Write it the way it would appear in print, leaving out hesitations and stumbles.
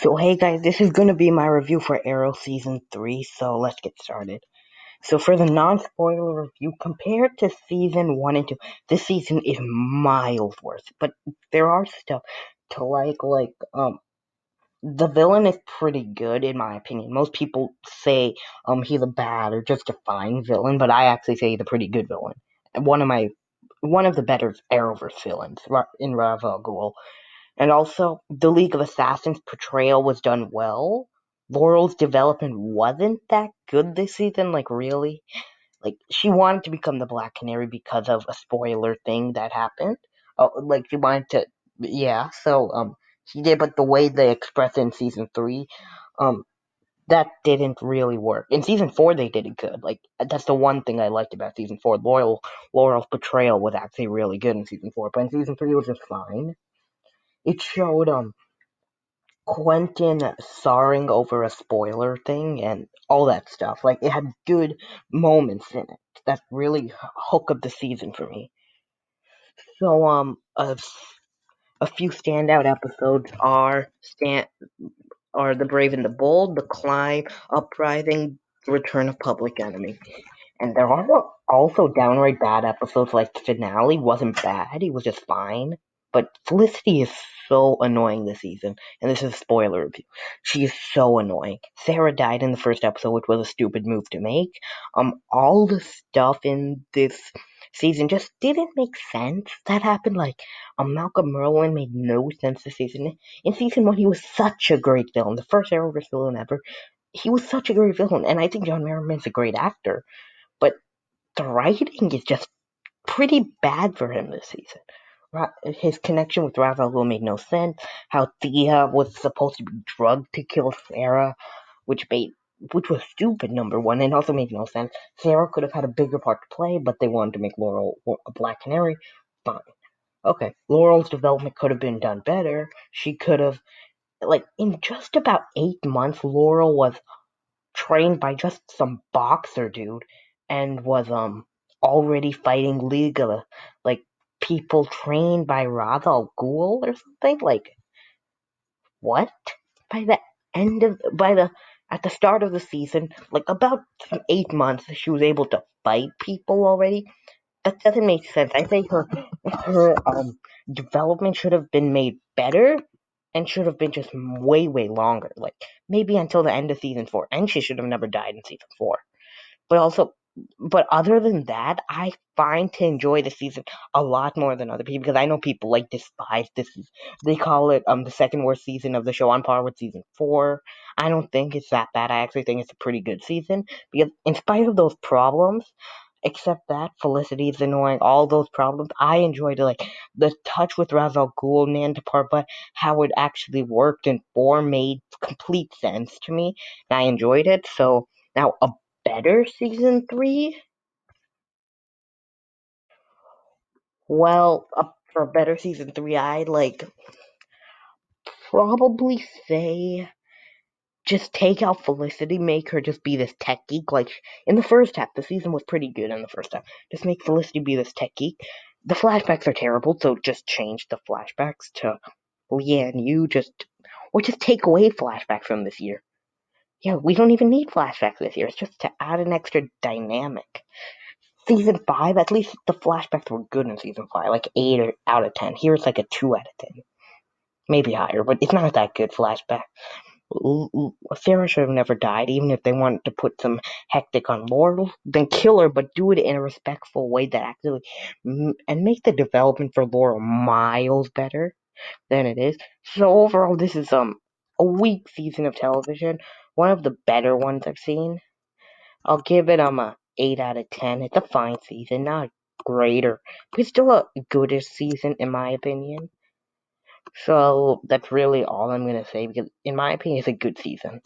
So hey guys, this is gonna be my review for Arrow Season 3, so let's get started. So for the non-spoiler review, compared to Season 1 and 2, this season is miles worse, but there are stuff to like, the villain is pretty good in my opinion. Most people say, he's a bad or just a fine villain, but I actually say he's a pretty good villain. One of the better Arrowverse villains, in Ra's al Ghul. And also, the League of Assassins portrayal was done well. Laurel's development wasn't that good this season, like really. Like she wanted to become the Black Canary because of a spoiler thing that happened. Oh, like she wanted to, yeah. So she did, but the way they expressed it in season 3, um, that didn't really work. In season 4, they did it good. Like that's the one thing I liked about season 4. Laurel's portrayal was actually really good in season 4, but in season 3 it was just fine. It showed Quentin sorring over a spoiler thing and all that stuff. Like it had good moments in it that really hook up the season for me. So a few standout episodes are The Brave and the Bold, The Climb, Uprising, The Return of Public Enemy. And there are also downright bad episodes, like the finale wasn't bad, it was just fine. But Felicity is so annoying this season, and this is a spoiler review. She is so annoying. Sarah died in the first episode, which was a stupid move to make. All the stuff in this season just didn't make sense. That happened like Malcolm Merlin made no sense this season. In season 1, he was such a great villain, the first Arrowverse villain ever. He was such a great villain, and I think John Merriman's a great actor. But the writing is just pretty bad for him this season. His connection with Ra's al Ghul made no sense. How Thea was supposed to be drugged to kill Sarah, which made which was stupid, number one, and also made no sense. Sarah could have had a bigger part to play, but they wanted to make Laurel a Black Canary. Fine. Okay. Laurel's development could have been done better. She could have, like, in just about 8 months, Laurel was trained by just some boxer dude and was already fighting legally, like people trained by Ra's al Ghul or something. Like what? By the by the at the start of the season, like about 8 months, she was able to fight people already. That doesn't make sense. I think her development should have been made better and should have been just way longer. Like maybe until the end of season 4, and she should have never died in season 4. But also, but other than that, I find to enjoy the season a lot more than other people because I know people like despise this. They call it the second worst season of the show, on par with season 4. I don't think it's that bad. I actually think it's a pretty good season because in spite of those problems, except that Felicity is annoying, all those problems, I enjoyed like the touch with Ra's al Ghul and Nanda Parbat, how it actually worked and 4 made complete sense to me, and I enjoyed it. So now a better season 3? Well, for a better season 3, I'd like probably say just take out Felicity, make her just be this tech geek. Like in the first half, the season was pretty good in the first half. Just make Felicity be this tech geek. The flashbacks are terrible, so just change the flashbacks to Leanne. Or just take away flashbacks from this year. Yeah, we don't even need flashbacks this year. It's just to add an extra dynamic. Season 5, at least the flashbacks were good in season 5, like 8 out of 10. Here it's like a 2 out of 10. Maybe higher, but it's not that good flashback. Sarah should have never died, even if they wanted to put some hectic on Laurel. Then kill her, but do it in a respectful way that actually, and make the development for Laurel miles better than it is. So overall, this is a weak season of television, one of the better ones I've seen. I'll give it a 8 out of 10. It's a fine season, not greater, but it's still a goodish season in my opinion. So that's really all I'm gonna say because in my opinion, it's a good season.